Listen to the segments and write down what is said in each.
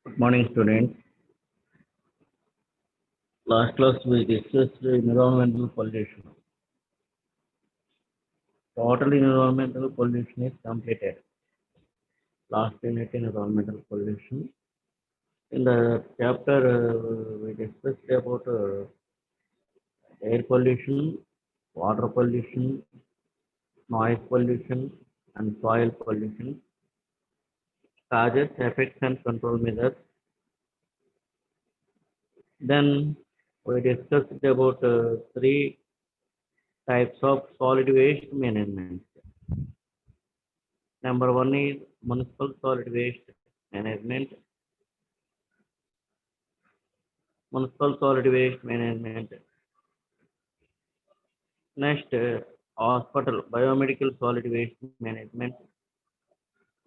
Good morning, students. Last class we discussed environmental pollution. Total environmental pollution is completed. Last unit environmental pollution. In the chapter, we discussed about air pollution, water pollution, noise pollution, and soil pollution. Causes, effects, and control measures. Then we discussed about three types of solid waste management. Number one is municipal solid waste management. Municipal solid waste management. Next, hospital biomedical solid waste management.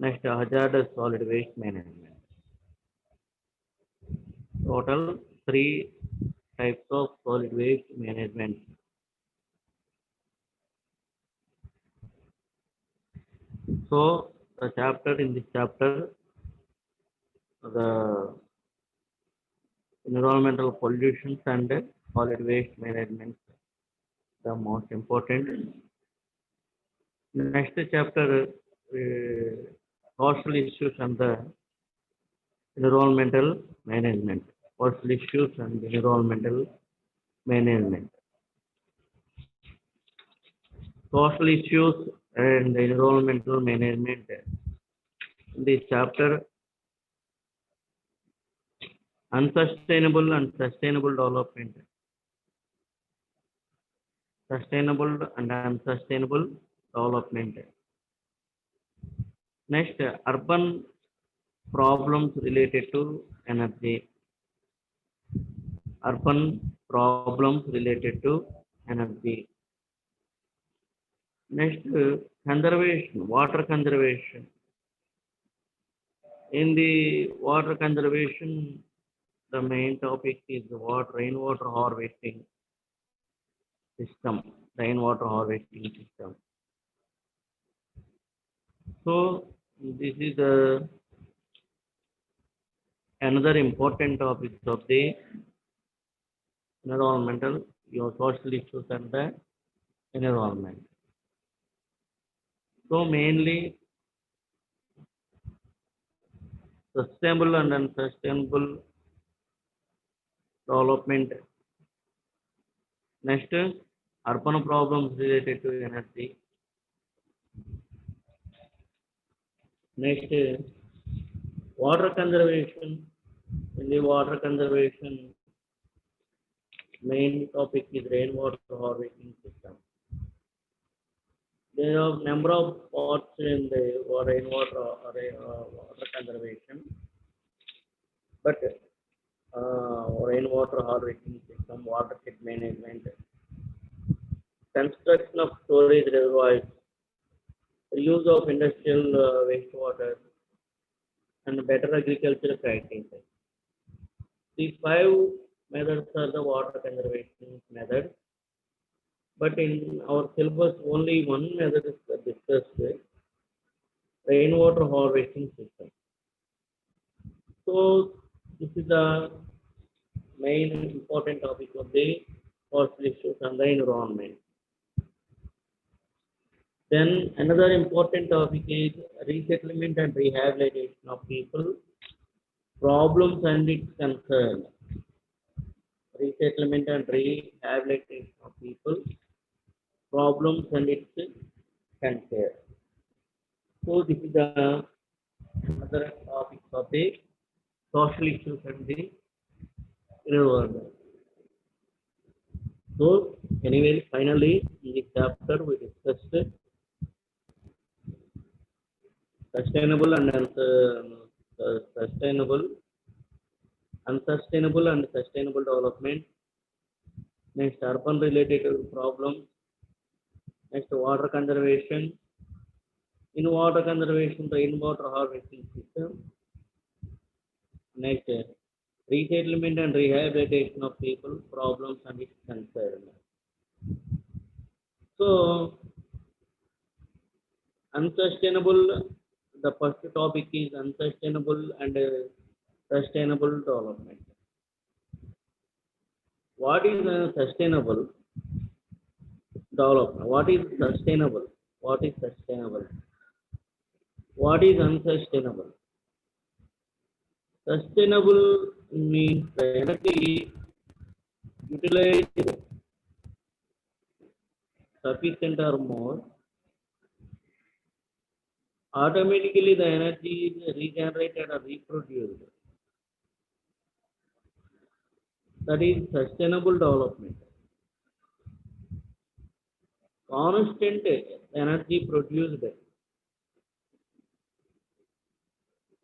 Next, hazardous solid waste management. Total three types of solid waste management. So, the chapter in this chapter, the environmental pollutions and solid waste management, the most important. Next chapter, social issues and the environmental management. Social issues and environmental management. Social issues and environmental management. In this chapter, unsustainable and sustainable development. Sustainable and unsustainable development. Next, urban problems related to energy. Urban problems related to energy. Next, conservation, water conservation. In the water conservation, the main topic is what rainwater harvesting system. Rainwater harvesting system. So this is another important topic of the environmental, your social issues and the environment. So mainly sustainable and unsustainable development. Next, urban problems related to energy. Next, water conservation. In the water conservation, main topic is rainwater harvesting system. There are number of parts in the rainwater water conservation, but rainwater harvesting system, water tip management, construction of storage reservoirs, use of industrial wastewater, and better agricultural practices. These five methods are the water conservation methods. But in our syllabus, only one method is discussed, rainwater harvesting system. So this is the main important topic of the social issues and the environment. Then another important topic is resettlement and rehabilitation of people, problems and its concern. Resettlement and rehabilitation of people, problems and its concern. So this is the other topics of the social issues and the environment. So anyway, finally in this chapter we discussed sustainable and sustainable, unsustainable and sustainable development. Next, urban related problems. Next, water conservation. In water conservation, rainwater harvesting system. Next, resettlement and rehabilitation of people, problems and its concern. So, unsustainable, the first topic is unsustainable and sustainable development. What is a sustainable development? What is sustainable? What is sustainable? What is unsustainable? Sustainable means the energy utilized sufficient or more. Automatically, the energy is regenerated or reproduced. That is sustainable development. Constant energy produced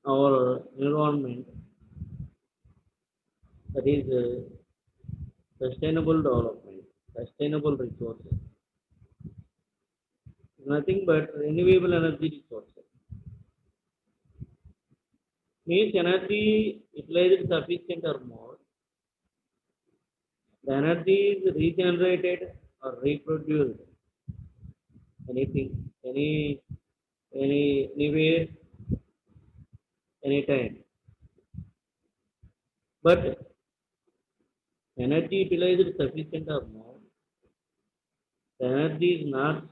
our environment, that is sustainable development, sustainable resources. Nothing but renewable energy resources. Means energy utilized sufficient or more. The energy is regenerated or reproduced. Anything, anywhere, anytime. But energy utilized sufficient or more, the energy is not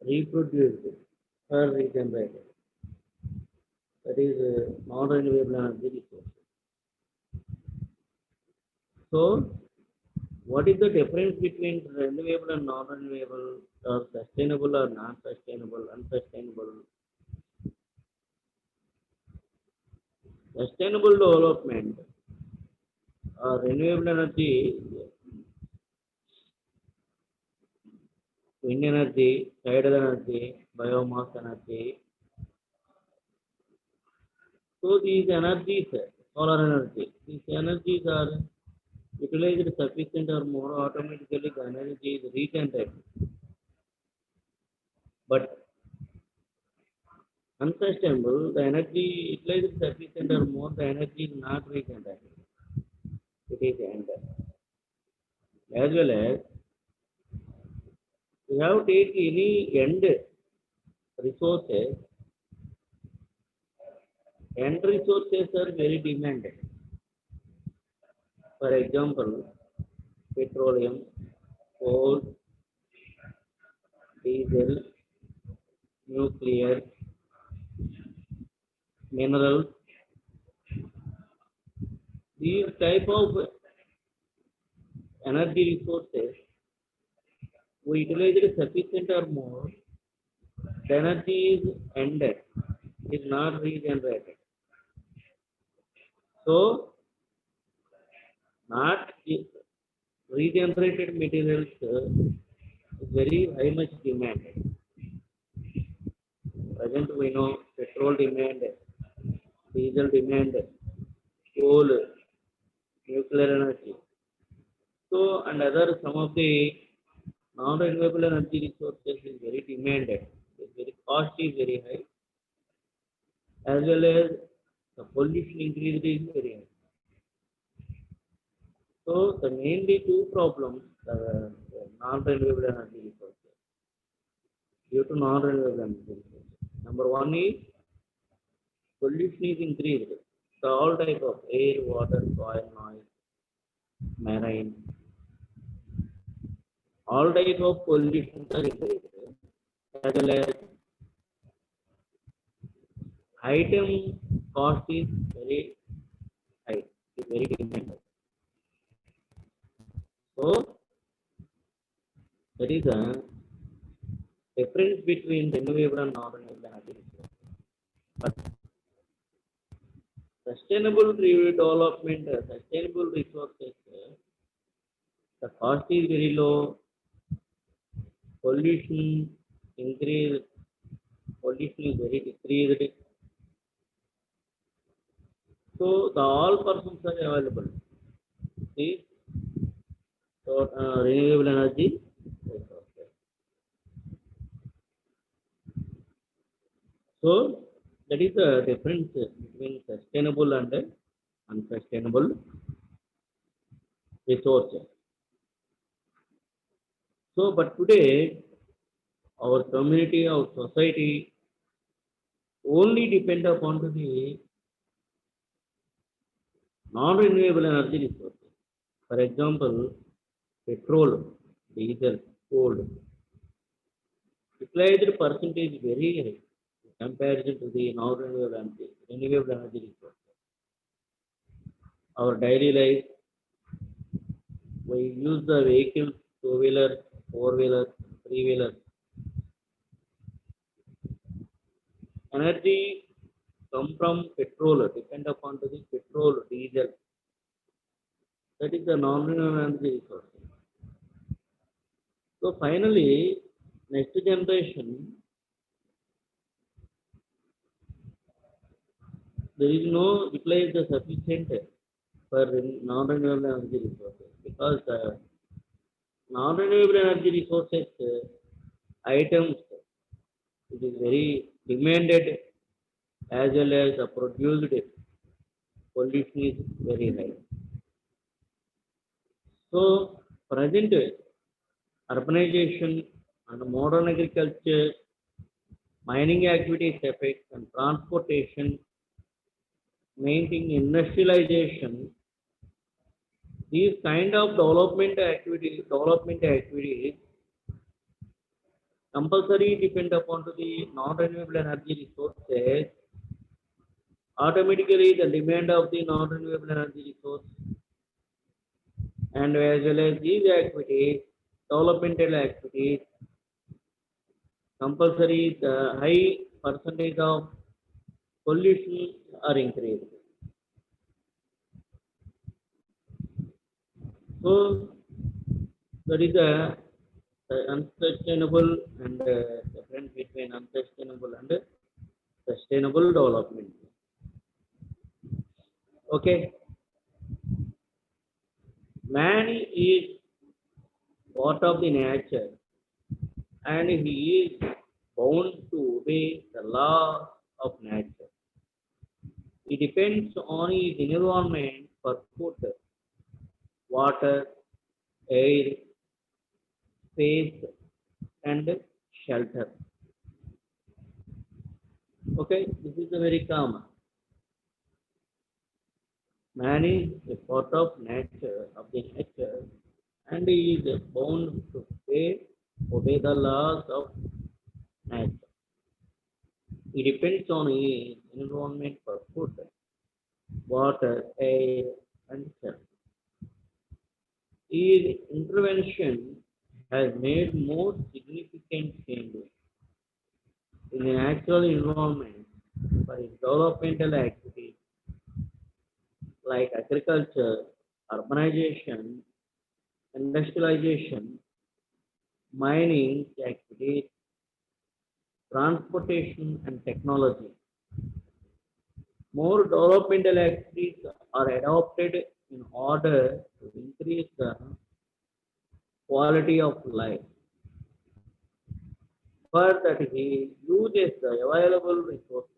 reproduced or regenerated. That is non-renewable energy resource. So, what is the difference between renewable and non-renewable, or sustainable or non-sustainable, unsustainable? Sustainable development or renewable energy, wind energy, tidal energy, biomass energy. So these energies, solar energy, these energies are utilized sufficient or more, automatically the energy is regenerated. But unsustainable, the energy utilized sufficient or more, the energy is not regenerated. It is ended. As well as we have take any end resources, end resources are very demanded. For example, petroleum, coal, diesel, nuclear, minerals. These type of energy resources, we utilize it sufficient or more, the energy is ended, is not regenerated. So, not regenerated materials is very high much demanded. Present we know petrol demand, diesel demand, coal, nuclear energy. So, and other some of the non-renewable energy resources is very demanded. Very cost is very high, as well as the pollution increase is very high. So, the mainly two problems, the non-renewable energy resources, due to non-renewable energy resources. Number one is pollution is increased. So, all type of air, water, soil, noise, marine, all type of pollution are increased, as well as item cost is very high, is very demanded. So, that is a difference between renewable and non-renewable energy resources. But sustainable development, sustainable resources, the cost is very low, pollution increase, pollution is very decreased. So the all persons are available. See, so renewable energy resources. So that is the difference between sustainable and unsustainable resources. So, but today our community, our society only depend upon the non-renewable energy resources. For example, petrol, diesel, coal. Utilized percentage very high in comparison to the renewable energy resources. Our daily life, we use the vehicles, two-wheeler, four-wheeler, three-wheeler. Energy come from petrol, depend upon to the petrol, diesel. That is the non-renewable energy resource. So finally, next generation, there is no utilized sufficient for non-renewable energy resources because non-renewable energy resources items, it is very demanded as well as produced pollution is very high. So present urbanization and modern agriculture, mining activities effects and transportation, maintaining industrialization, these kind of development activities compulsory depend upon to the non-renewable energy resources. Automatically, the demand of the non-renewable energy resource and as well as these activities, developmental activities, compulsory the high percentage of pollution are increased. So there is a unsustainable and difference between unsustainable and sustainable development. Okay, man is part of the nature and he is bound to obey the law of nature. He depends on his environment for food, water, air, space, and shelter. Okay, this is a very common. Man is a part of nature, of the nature, and he is bound to obey the laws of nature. He depends on his environment for food, water, air, and shelter. His intervention has made more significant changes in the natural environment for his developmental activities like agriculture, urbanization, industrialization, mining activities, transportation, and technology. More developmental activities are adopted in order to increase the quality of life. For that, he uses the available resources.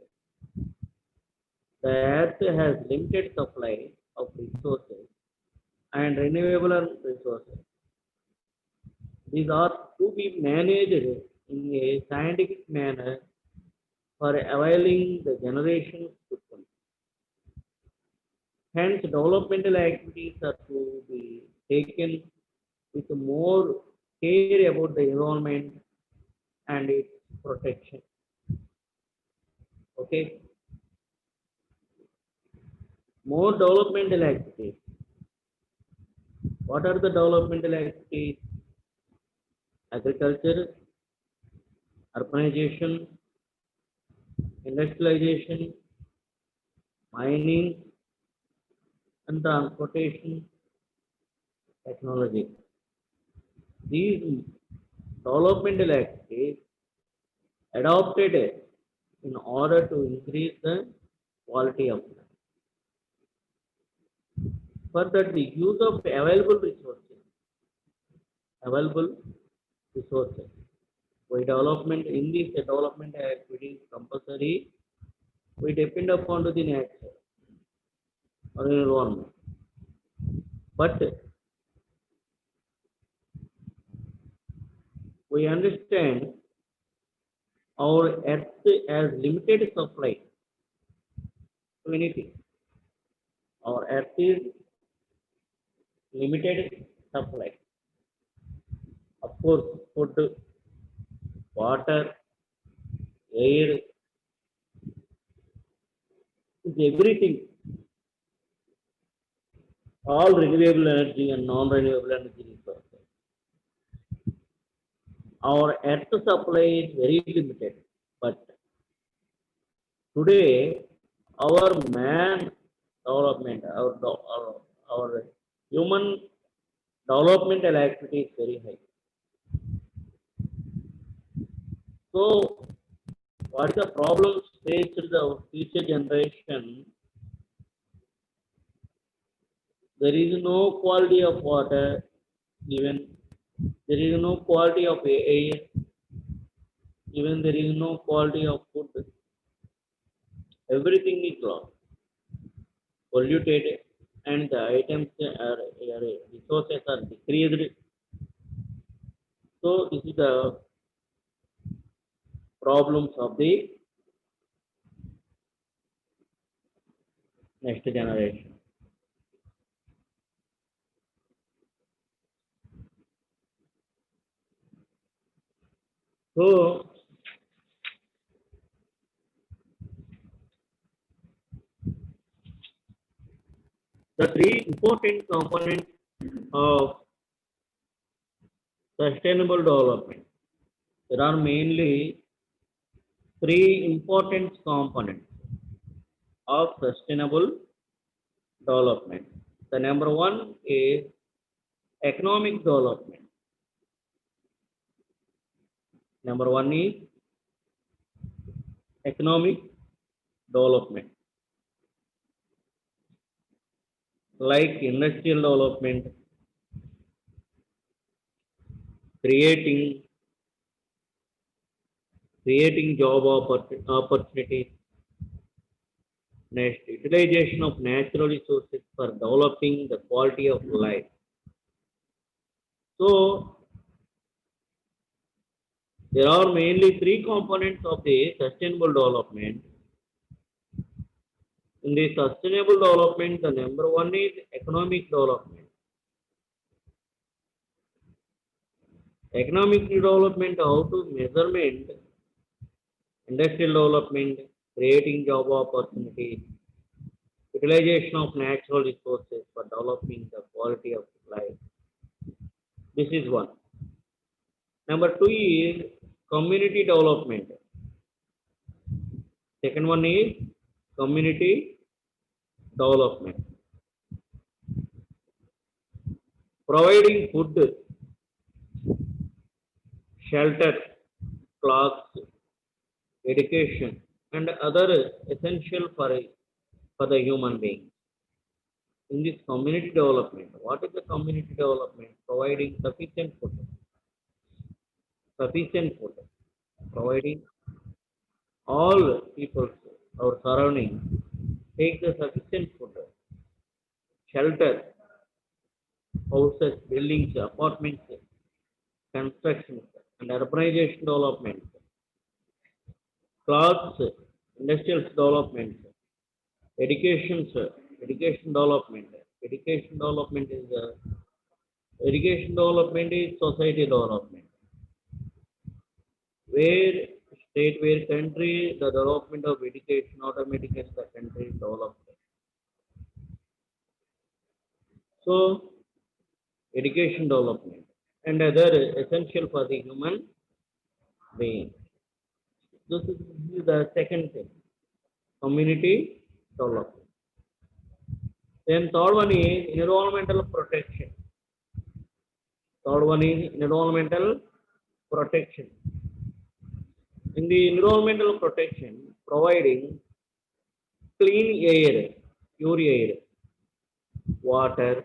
The earth has limited supply of resources and renewable resources. These are to be managed in a scientific manner for availing the generations to come. Hence, developmental activities are to be taken with more care about the environment and its protection. Okay, more developmental activities. What are the developmental activities? Agriculture, urbanization, industrialization, mining, and transportation technology. These developmental activities adopted in order to increase the quality of life. Further, the use of available resources. We development in this development activities compulsory. We depend upon the nature or environment. But we understand our earth has limited supply to anything. Our earth is limited supply. Of course, food, water, air, is everything. All renewable energy and non-renewable energy resources. Our earth supply is very limited, but today our man development, our human developmental activity is very high. So, what is the problems faced the future generation? There is no quality of water given, there is no quality of air, even there is no quality of food. Everything is lost, polluted, and the items are resources are decreased. So this is the problems of the next generation. So the three important components of sustainable development. There are mainly three important components of sustainable development. The number one is economic development. Number one is economic development, like industrial development, creating job opportunities. Next, utilization of natural resources for developing the quality of life. So there are mainly three components of the sustainable development. In the sustainable development, the number one is economic development. Economic development, how to measurement industrial development, creating job opportunities, utilization of natural resources for developing the quality of life. This is one. Number two is community development. Second one is community development. Providing food, shelter, clothes, education, and other essential for the human being. In this community development, what is the community development? Providing sufficient food, providing all people, our surrounding, take the sufficient food, shelter, houses, buildings, apartments, construction, and urbanization development, clothes, industrial development, education, education development. Education development is society development. Where state, where country, the development of education automatically the country is developed. So education development and other essential for the human being. This is the second thing, community development. Then third one is environmental protection. Third one is environmental protection. In the environmental protection, providing clean air, pure air, water,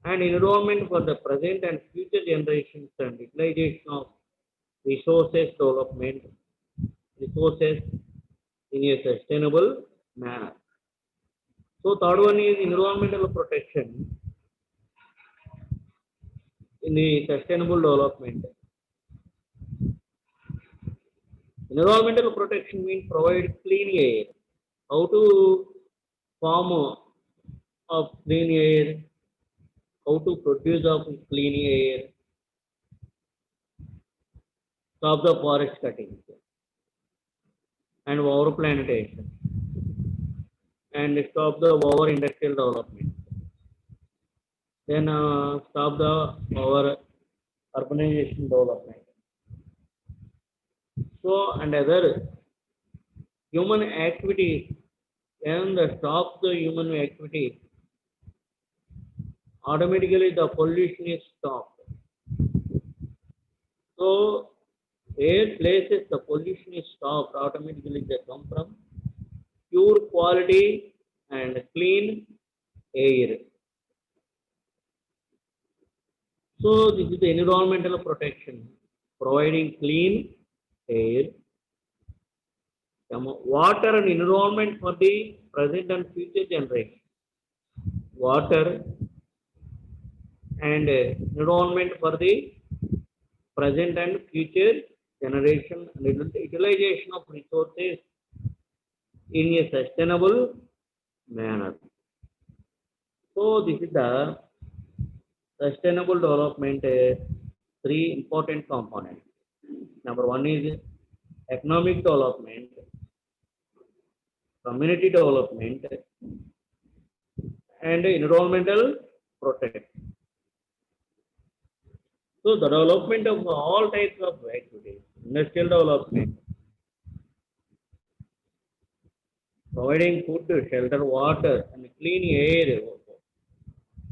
and environment for the present and future generations and utilization of resources development, resources in a sustainable manner. So third one is environmental protection in the sustainable development. Environmental protection means provide clean air. How to form of clean air, how to produce of clean air, stop the forest cutting and overplantation, and stop the over industrial development. Then stop the over urbanization development. So and other human activities, and stop the human activity, automatically the pollution is stopped. So where places the pollution is stopped, automatically they come from pure quality and clean air. So this is the environmental protection, providing clean air, water and environment for the present and future generation. Water and environment for the present and future generation, and utilization of resources in a sustainable manner. So this is the sustainable development, three important components. Number one is economic development, community development, and environmental protection. So the development of all types of activities, industrial development, providing food, shelter, water, and clean air,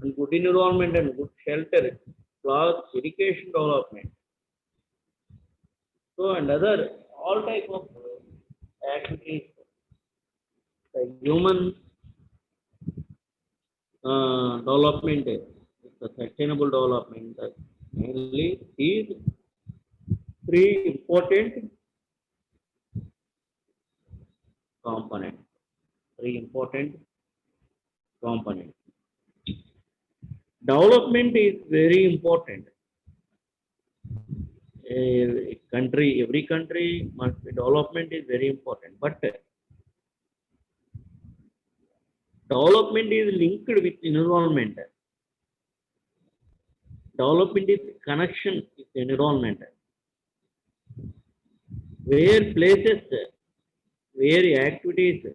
and good environment and good shelter, plus education development. So and other all type of activities, the human development, the sustainable development, that mainly these three important components. Three important components. Development is very important. Every country must be, development is very important. But development is linked with environment. Development is connection with environment. Where places, where activities,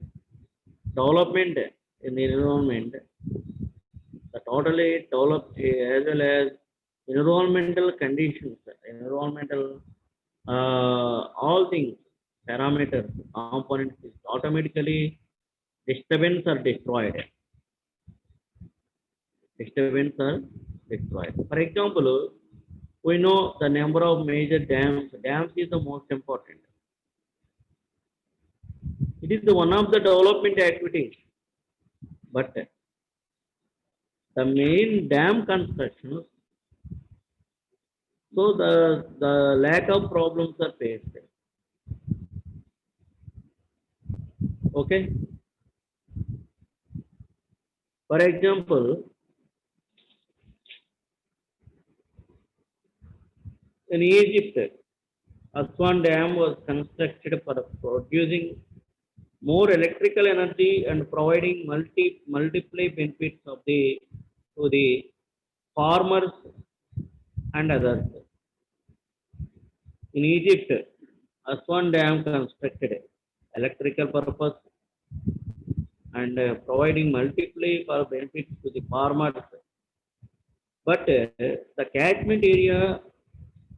development in the environment, the totally developed as well as environmental conditions, environmental all things, parameters, components is automatically disturbance are destroyed. Disturbance are destroyed. For example, we know the number of major dams. Dams is the most important. It is the one of the development activities. But the main dam constructions, so the lack of problems are faced. Okay. For example, in Egypt, Aswan Dam was constructed for producing more electrical energy and providing multiple benefits of to the farmers and others. In Egypt, Aswan Dam constructed electrical purpose and providing multiple benefits to the farmers. But the catchment area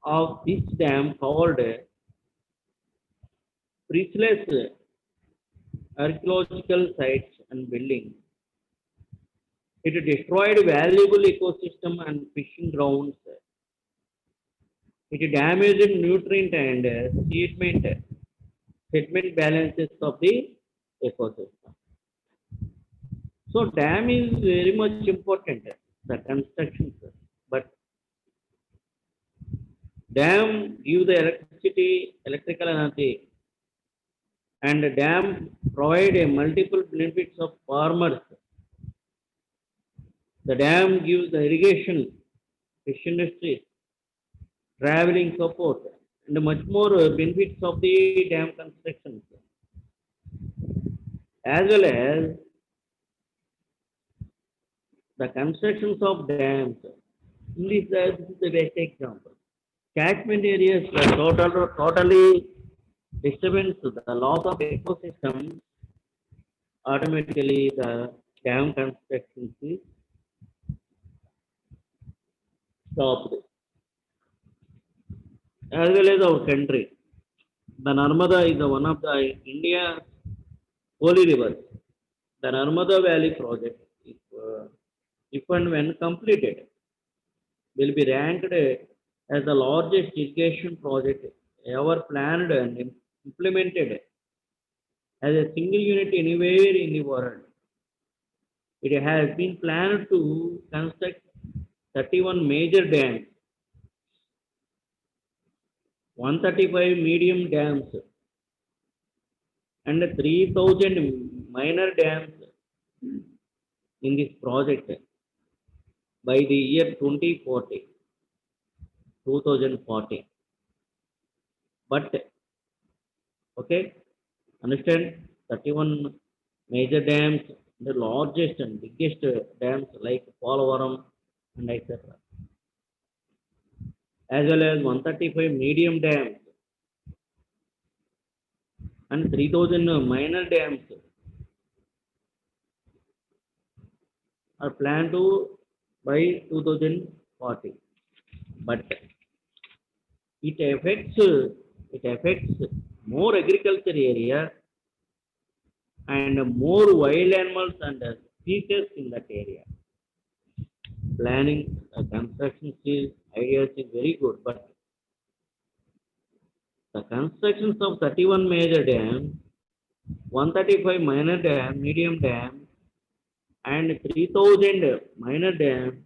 of this dam covered priceless archaeological sites and buildings. It destroyed valuable ecosystem and fishing grounds. It damaged nutrient and sediment balances of the ecosystem. So dam is very much important, the construction, but dam give the electrical energy, and dam provide a multiple benefits of farmers. The dam gives the irrigation, fish industry, traveling support, and much more benefits of the dam construction, as well as The constructions of dams. This is the best example. Catchment areas were totally disturbance, the loss of ecosystem, automatically the dam construction is stopped. As well as our country. The Narmada is one of the India's holy rivers. The Narmada Valley project, if and when completed, will be ranked as the largest irrigation project ever planned and implemented as a single unit anywhere in the world. It has been planned to construct 31 major dams, 135 medium dams, and 3,000 minor dams in this project by the year 2040, 2040. But, okay, understand 31 major dams, the largest and biggest dams like Polavaram and etc. As well as 135 medium dams and 3,000 minor dams are planned to by 2040. But it affects more agriculture area and more wild animals and species in that area. Planning construction ideas is very good, but the constructions of 31 major dams, 135 minor dam, medium dam, and 3,000 minor dam,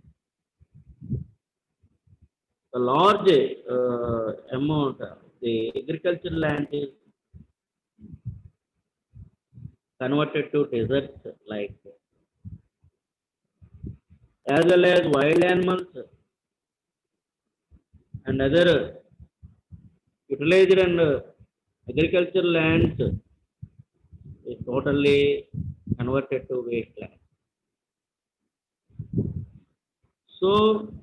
the large amount of the agricultural land is converted to deserts, like as well as wild animals and other utilized and agricultural lands is totally converted to wasteland. So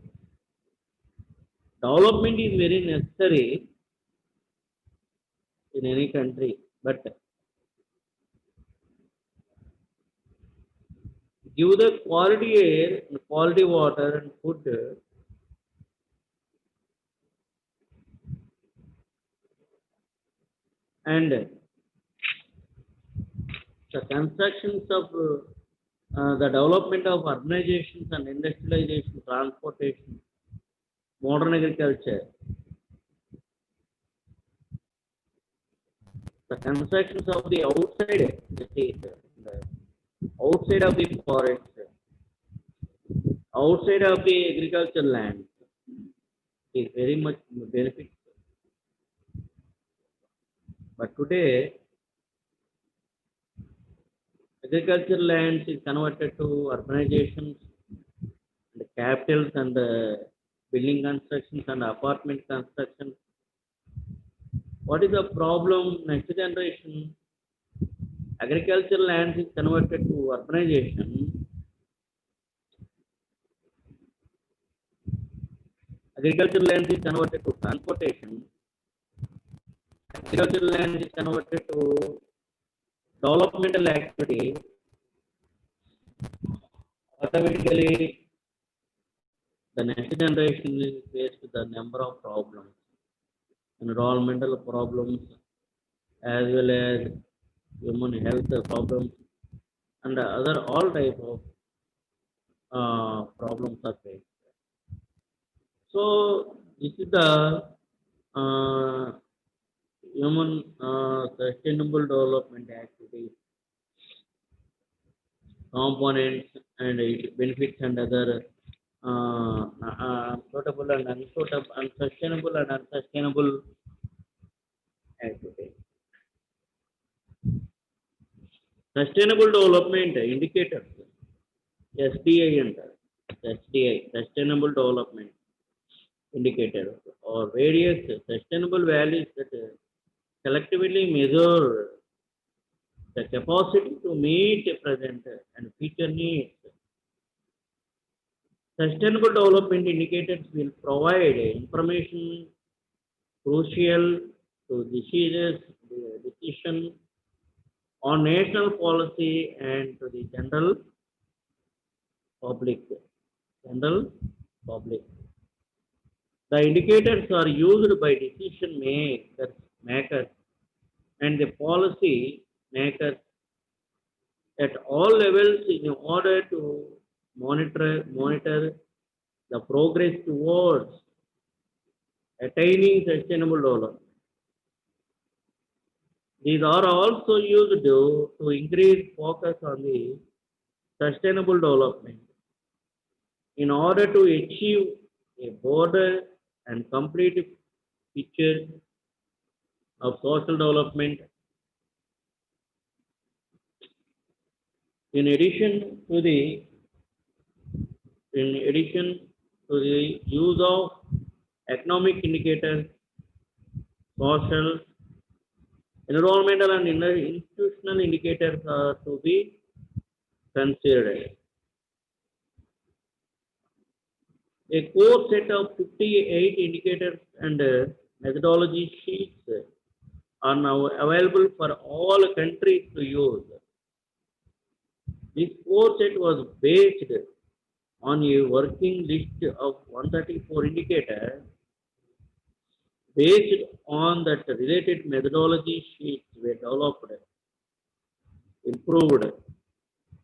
development is very necessary in any country, but give the quality air, quality water and food, and the constructions of the development of urbanizations and industrialization, transportation, modern agriculture, the constructions of the outside the state, the outside of the forest, outside of the agricultural land is very much benefit. But today, agricultural lands is converted to urbanizations, the capitals and the building constructions and apartment construction. What is the problem? Next generation, agricultural lands is converted to urbanization. Agricultural land is converted to transportation. Agricultural land is converted to developmental activity. Automatically, the next generation is faced with a number of problems, environmental problems, as well as human health problems, and other all type of problems are faced. So this is the uh, human sustainable development activities, components, and its benefits and other suitable and unsuitable, unsustainable and unsustainable activities. Sustainable development indicators, SDI and SDI, Sustainable Development Indicator, or various sustainable values that collectively measure the capacity to meet present and future needs Sustainable development indicators will provide information crucial to decision on national policy and to the public. General public. The indicators are used by makers and the policy makers at all levels in order to monitor the progress towards attaining sustainable development. These are also used to increase focus on the sustainable development in order to achieve a broader and complete picture of social development. In addition to the in addition to the use of economic indicators, social, environmental, and institutional indicators are to be considered. A core set of 58 indicators and methodology sheets are now available for all countries to use. This core set was based on a working list of 134 indicators. Based on that, related methodology sheets were developed, improved,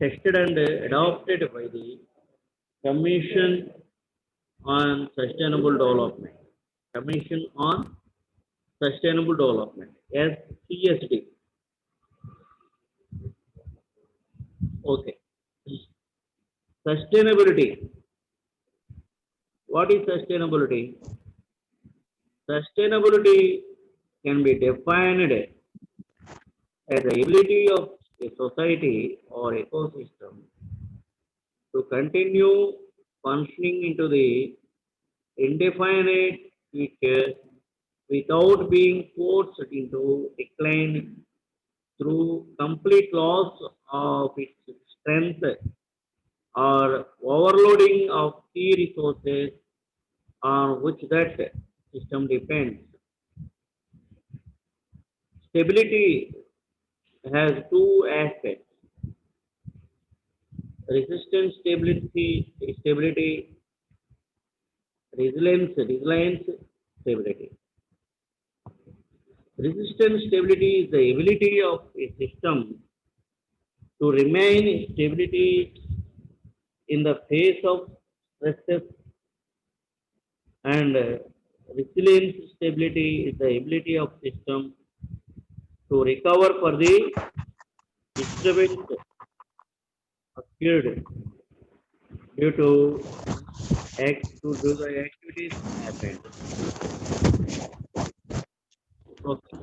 tested, and adopted by the Commission on Sustainable Development. Commission on Sustainable Development, CSD. Okay. Sustainability. What is sustainability? Sustainability can be defined as the ability of a society or ecosystem to continue functioning into the indefinite future without being forced into decline through complete loss of its strength or overloading of key resources on which that system depends. Stability has two aspects: resistance stability, resilience stability. Resistance stability is the ability of a system to remain stability in the face of stresses, and resilience stability is the ability of system to recover for the disturbance occurred due to the activities happened. Okay.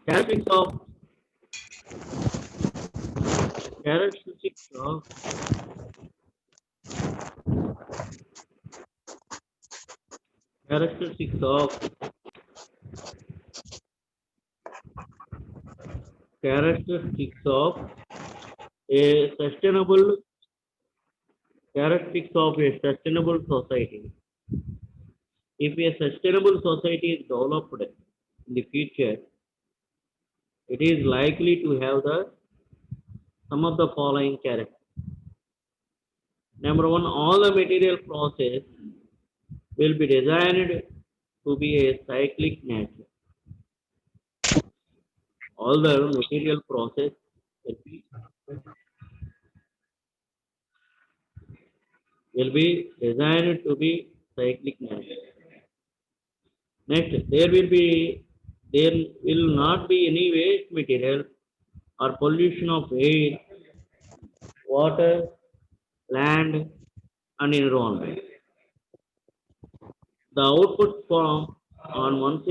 Characteristics of characteristics of characteristics of characteristics of a sustainable characteristics of a sustainable society. If a sustainable society is developed in the future, it is likely to have the some of the following characteristics. Number one, all the material process will be designed to be a cyclic nature. All the material process will be designed to be cyclic nature. Next, there will not be any waste material or pollution of air, water, land, and environment. The output from one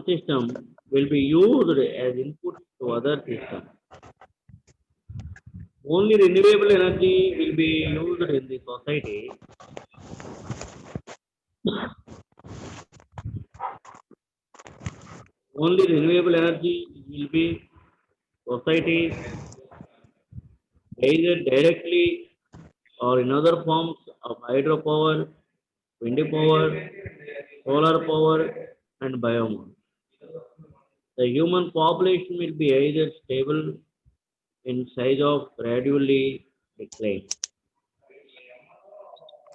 system will be used as input to other systems. Only renewable energy will be used in the society. only renewable energy will be societies either directly or in other forms of hydropower, wind power, solar power, and biomass. The human population will be either stable in size of gradually decline.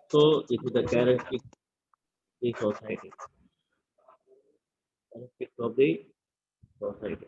So this is the characteristic of the society. Characteristics of the society.